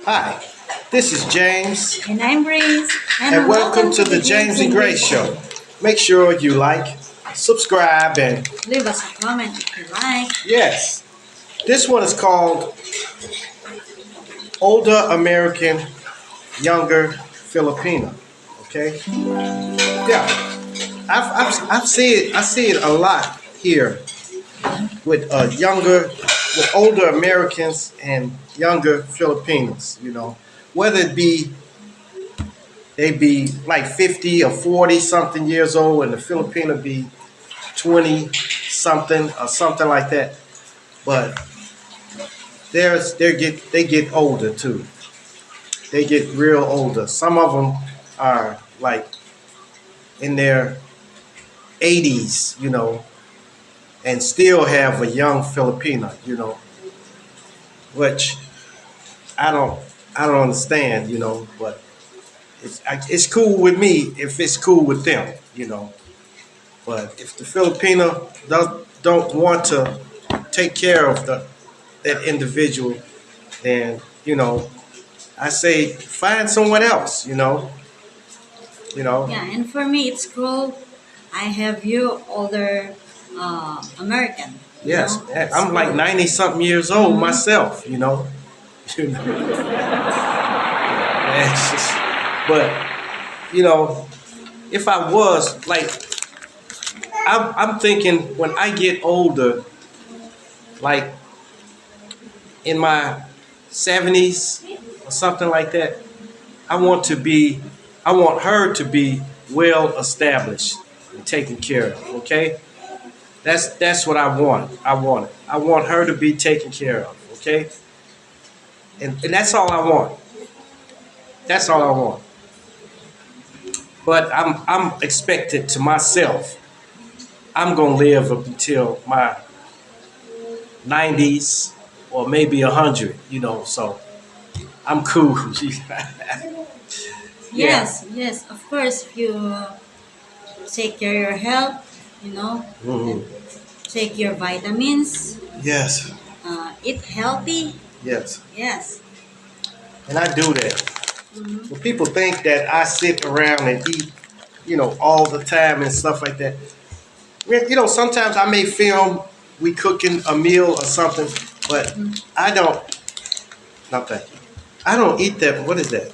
Hi, this is James, And I'm Grace, and and welcome welcome to to the the James James and and Grace Grace Show. Show. Make sure you like, subscribe, and Leave us a comment if you like. yes, this one is called Older American, Younger Filipina. Okay, yeah, I've seen I see it a lot here with with older Americans and younger Filipinos. Whether it be they be like 50 or 40 something years old, and the Filipino be 20 something or something like that. But they get older too. They get real older. Some of them are like in their 80s, and still have a young Filipina, which I don't I don't understand, but it's cool with me if it's cool with them. But if the Filipino don't want to take care of that individual, then I say find someone else. You know. Yeah, and for me, it's cool. I have you older American. Yes, It's I'm like cool. 90 something years old Mm-hmm. myself. You know. It's just, but you know, if I was like, I'm thinking when I get older, like in my 70s or something like that, I want to be, I want her to be well established and taken care of. Okay, that's what I want. I want it. I want her to be taken care of. Okay, and that's all I want. That's all I want. But I'm expected to myself. I'm gonna live up until my 90s or maybe 100. So I'm cool. Yeah. Yes, yes, of course. If you take care of your health, and Mhm. take your vitamins, Yes. eat healthy. Yes. Yes. And I do that. Mm-hmm. When people think that I sit around and eat, all the time and stuff like that. Sometimes I may film we cooking a meal or something, but I don't. No, thank you. I don't eat that. What is that?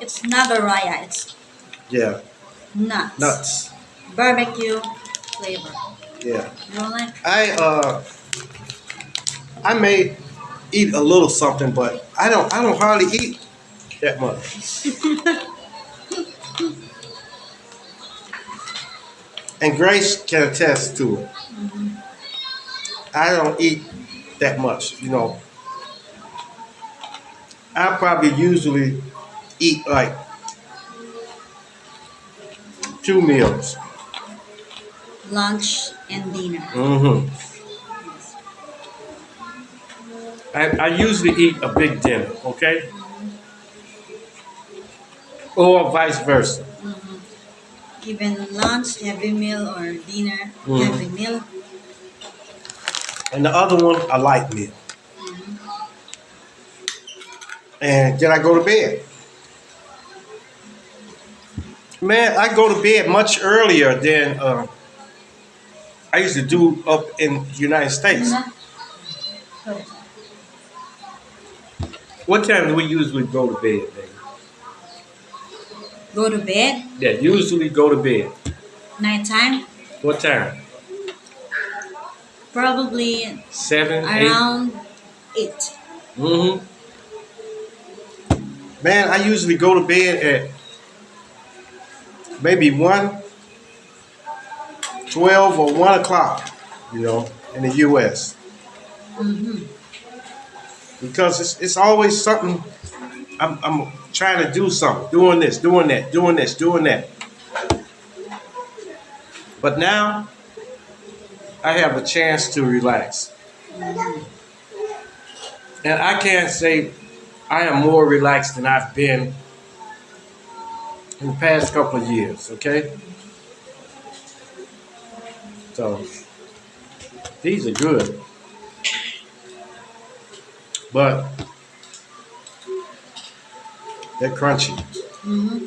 It's not a raya. It's Yeah, nuts, nuts. barbecue flavor. Yeah, You don't like? I may eat a little something, but I don't hardly eat that much. And Grace can attest to it. I don't eat that much. I probably usually eat like 2 meals. Lunch and dinner. hmm Yes. I usually eat a big dinner, okay, or vice versa. Mm-hmm. Even lunch, heavy meal, or dinner, heavy hmm meal. And the other one, a light meal. Mm-hmm. And then I go to bed. Man, I go to bed much earlier than I used to do up in the United States. Mhm. What time do we usually go to bed, baby? Go to bed, Yeah, usually go to bed. nighttime, What time? probably 7, 8? around 8. Mm-hmm. Man, I usually go to bed at maybe 12 or 1 o'clock, in the U.S. Mm-hmm. Because it's always something I'm trying to do something, doing this, doing that, doing this, doing that. But now I have a chance to relax. And I can't say I am more relaxed than I've been in the past couple of years, okay? So these are good. But They're crunchy. Mm-hmm.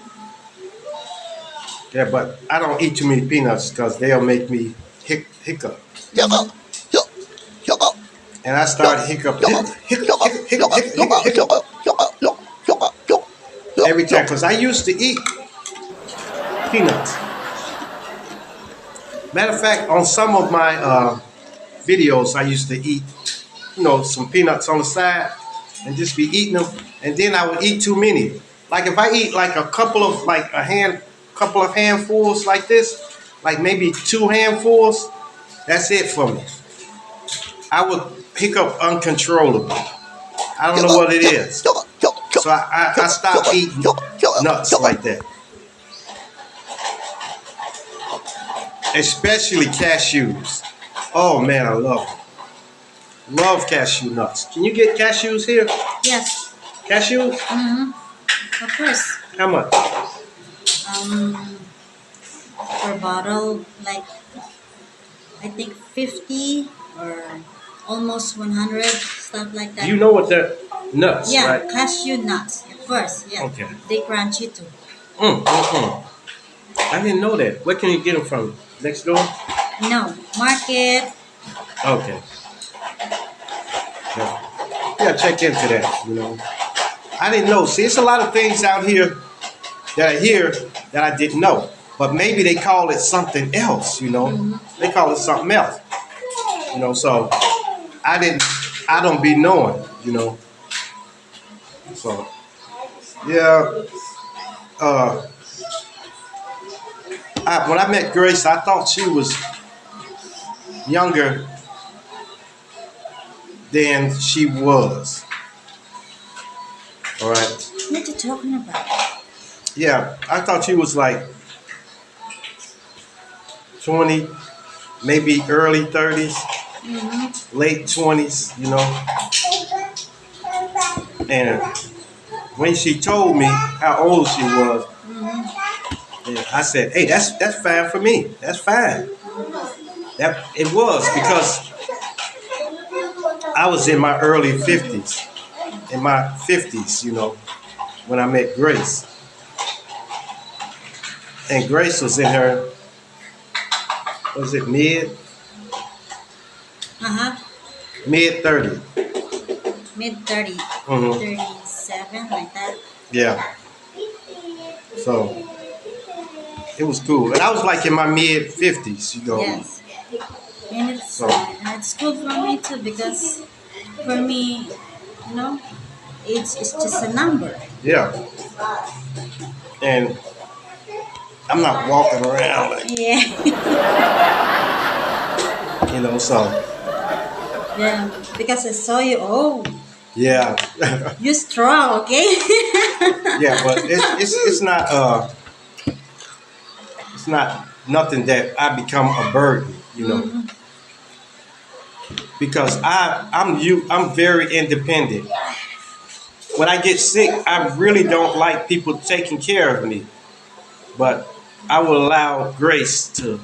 Yeah, but I don't eat too many peanuts because they'll make me hiccup. Mm-hmm. And I start hiccup, every time because I used to eat peanuts. Matter of fact, on some of my videos, I used to eat, some peanuts on the side and just be eating them. And then I would eat too many. Like if I eat like couple of handfuls like this, like maybe two handfuls, that's it for me. I would hiccup uncontrollably. I don't know what it is. So I stopped eating nuts like that, especially cashews. Oh man, I love cashew nuts. Can you get cashews here? Yes. Cashews? Mm-hmm. Of course. How much? Um, per bottle, like I think 50 or almost 100, stuff like Do that. you know what they're nuts, Yeah, right? cashew nuts. Of course, yeah. Okay. They crunchy too. Mm. I didn't know that. Where can you get them from? Next door? No, market. Okay. Yeah. Yeah, check into that. I didn't know. See, it's a lot of things out here that I hear that I didn't know. But maybe they call it something else. Mm-hmm. They call it something else. So I didn't I don't be knowing. So yeah, uh when I met Grace, I thought she was younger than she was. All right. What are you talking about? Yeah, I thought she was like 20, maybe early 30s, Mm-hmm. late 20s. And when she told me how old she was, Mm-hmm. yeah, I said, "Hey, that's fine for me. That's fine." That it was because I was in my early 50s, in my 50s, when I met Grace. And Grace was in her, was it Uh-huh. mid 30s? Mid 30, Mm-hmm. 37, like that. Yeah. So it was cool. And I was like in my mid 50s. Yes. And So it's good for me too because for me, you know, it's just a number. yeah. And I'm not walking around like, Yeah. so Yeah. Because I saw you. Oh, yeah. you strong, okay? Yeah, but it's not nothing that I become a burden, Mm-hmm. because I'm very independent. When I get sick, I really don't like people taking care of me, but I will allow Grace to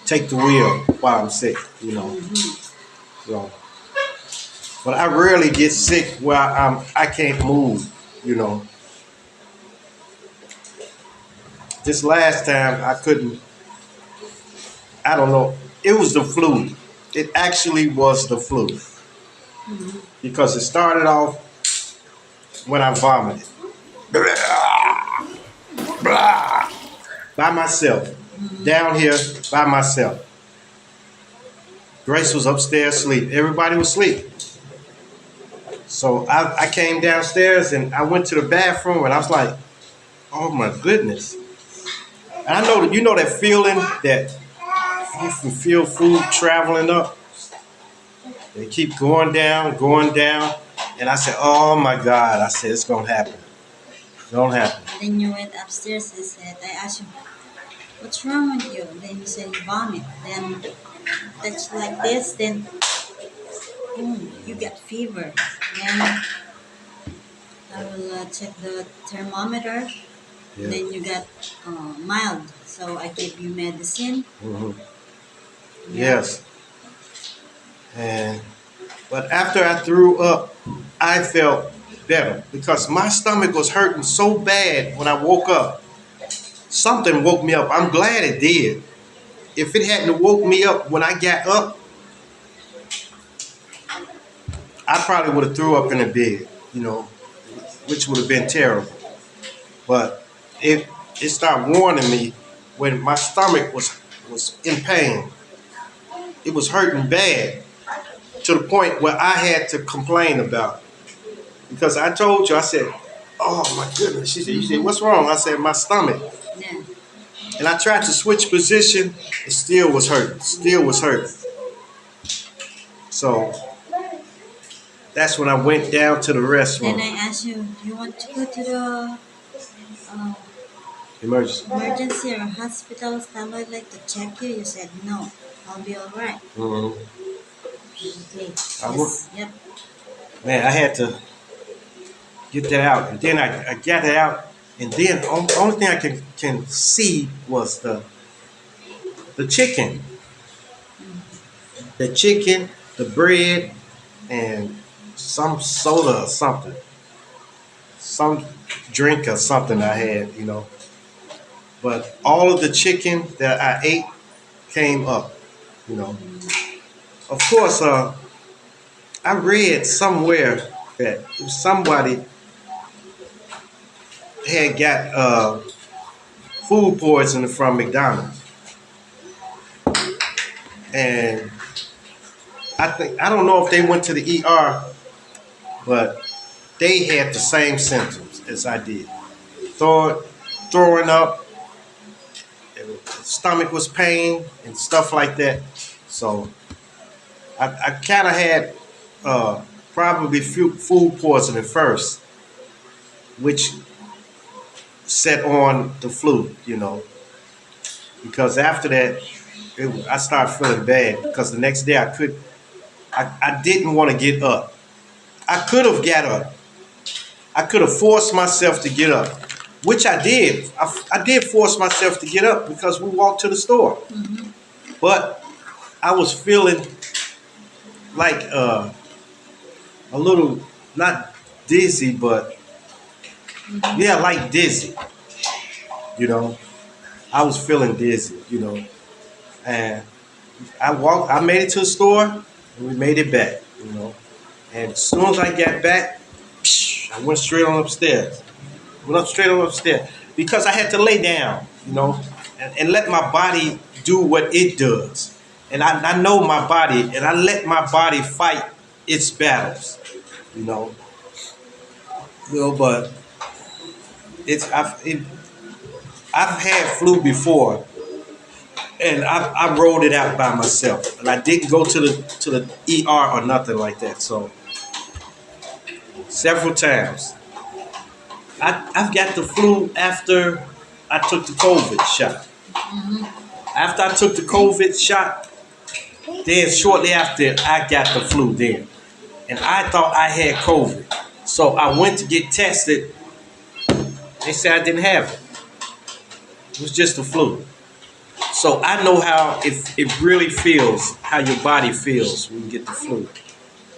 take the wheel while I'm sick. Mm-hmm. So, but I rarely get sick where I can't move. This last time I couldn't. I don't know. It was the flu. It actually was the flu Mm-hmm. because it started off when I vomited by myself down here by myself. Grace was upstairs asleep. Everybody was asleep. So I came downstairs and I went to the bathroom and I was like, oh my goodness. And I know that that feeling that you can feel food traveling up. They keep going down, going down. And I said, oh my God. I said, it's going to happen. It's going to happen. Then you went upstairs. I asked you, what's wrong with you? Then you said you vomit. Then that's like this. Then boom, you get fever. Then I will check the thermometer. Yeah. Then you got mild. So I gave you medicine. Hmm. Yeah. Yes. And but after I threw up, I felt better because my stomach was hurting so bad when I woke up. Something woke me up. I'm glad it did. If it hadn't woke me up when I got up, I probably would have threw up in the bed, which would have been terrible. But it started warning me when my stomach was in pain. It was hurting bad to the point where I had to complain about it. Because I told you, I said, "Oh my goodness." She said, "You said what's wrong?" I said, "My stomach." Yeah. And I tried to switch position. It still was hurting. Still was hurting. So that's when I went down to the Then restroom. I asked you, do you want to go to the uh, Emergency. emergency or hospital standby like to check you? You said no. I'll be all right. Mhm. Okay. I wa- Yes. Yep. Man, I had to get that out, and then I got it out, and then the only thing I can see was the chicken, the chicken, the bread, and some soda or something, some drink or something I had. But all of the chicken that I ate came up, you know. Of course, I read somewhere that somebody had got food poisoning from McDonald's, and I don't know if they went to the ER, but they had the same symptoms as I did. Throw, throwing up, stomach was pain and stuff like that. So I kind of had uh, probably food poisoning first, which set on the flu. Because after that, I started feeling bad because the next day I didn't want to get up. I could have got up. I could have forced myself to get up, which I did. I did force myself to get up because we walked to the store. Mm-hmm. But I was feeling like a little, not dizzy, but Mm-hmm. yeah, like dizzy. You know, I was feeling dizzy. And I made it to the store, and we made it back. And as soon as I got back, I went straight on upstairs. Went up straight on upstairs because I had to lay down, and let my body do what it does. And I know my body, and I let my body fight its battles, you know. But I've had flu before, and I rolled it out by myself, and I didn't go to the ER or nothing like that. So several times, I've got the flu after I took the COVID shot. Mm-hmm. After I took the COVID shot, then shortly after I got the flu then. And I thought I had COVID. So I went to get tested. They said I didn't have it. It was just the flu. So I know how it really feels, how your body feels when you get the flu.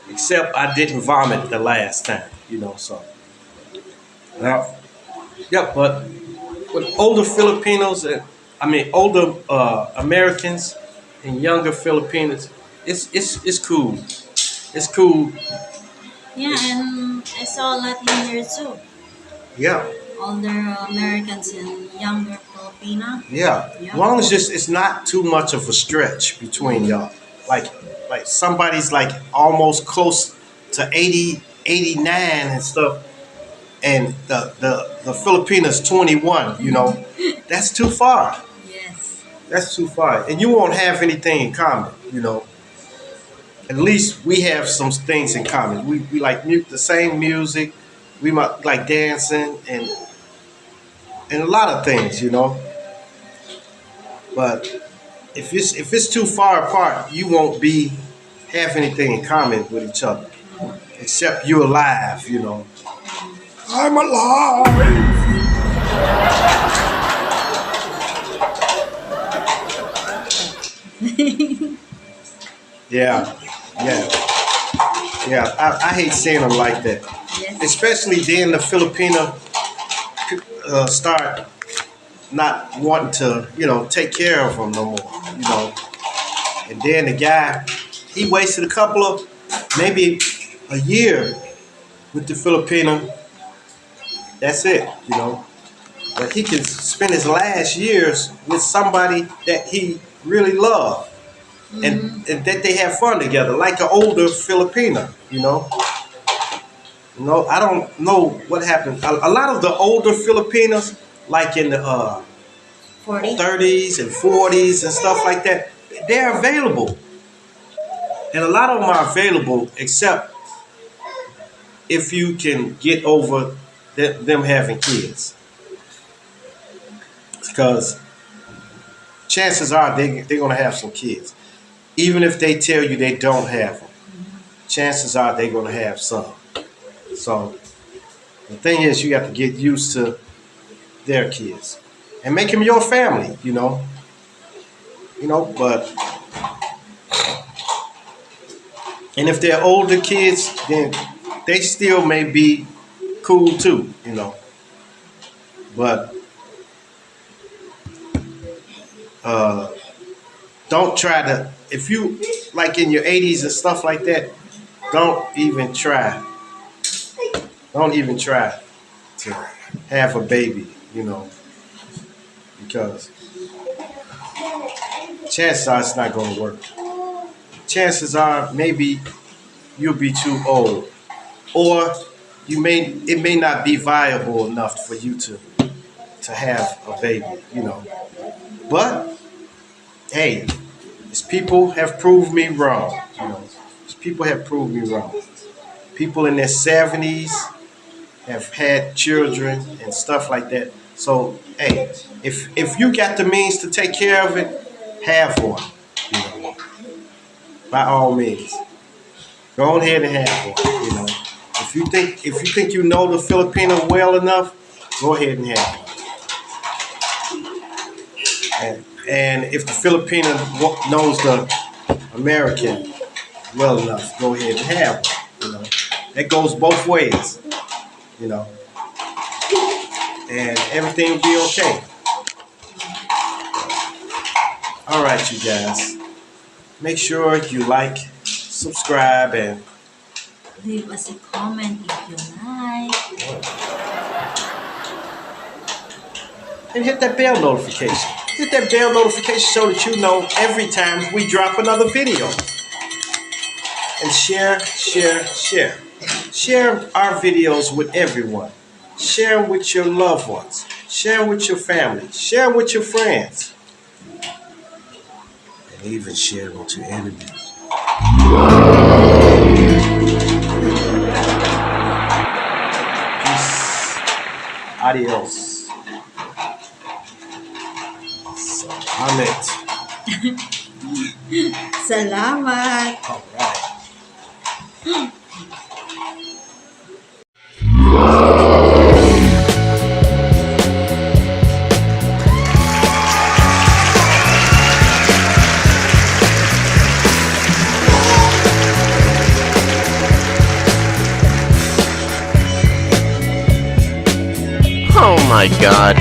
Except I didn't vomit the last time. So now, yeah, but with older Filipinos, older Americans and younger Filipinos, it's cool. It's cool. Yeah, and I saw a lot in here too. Yeah, Older Americans and younger Filipina. yeah. As Yep. long as just it's not too much of a stretch between Mm-hmm. y'all. Like somebody's like almost close to 80, 89 and stuff, and the Filipinas 21. That's too far. Yes. That's too far, and you won't have anything in common. At least we have some things in common. We like the same music. We might like dancing and a lot of things. But if it's too far apart, you won't be have anything in common with each other, except you're alive. I'm alive. Yeah, yeah. Yeah, I hate seeing them like that. Yes. Especially then the Filipino start not wanting to, take care of them no more, And then the guy, he wasted a couple of, maybe a year with the Filipino. That's it. But he can spend his last years with somebody that he really loved and that they have fun together, like an older Filipino. I don't know what happened. A lot of the older Filipinos, like in the 40. 30s and 40s and stuff like that, they're available. And a lot of them are available, except if you can get over them having kids. Because chances are they're going to have some kids. Even if they tell you they don't have them, chances are they're going to have some. So the thing is, you got to get used to their kids and make them your family. But and if they're older kids, then they still may be cool too. But don't try to, if you like in your 80s and stuff like that, don't even try. Don't even try to have a baby, because chances are it's not going to work. Chances are maybe you'll be too old, or it may not be viable enough for you to have a baby. But hey, these people have proved me wrong. These people have proved me wrong. People in their 70s have had children and stuff like that. So hey, if you got the means to take care of it, have one. By all means, go ahead and have one. If you think you know the Filipino well enough, go ahead and have one. And if the Filipino knows the American well enough, go ahead and have one. That goes both ways. And everything will be okay. All right, you guys. Make sure you like, subscribe, and Leave us a comment if you like. and hit that bell notification. Hit that bell notification so that you know every time we drop another video. And share. Share our videos with everyone. Share with your loved ones. Share with your family. Share with your friends. And even share with your enemies. Peace. Adios. Salamat. Salamat. All right. Oh my god.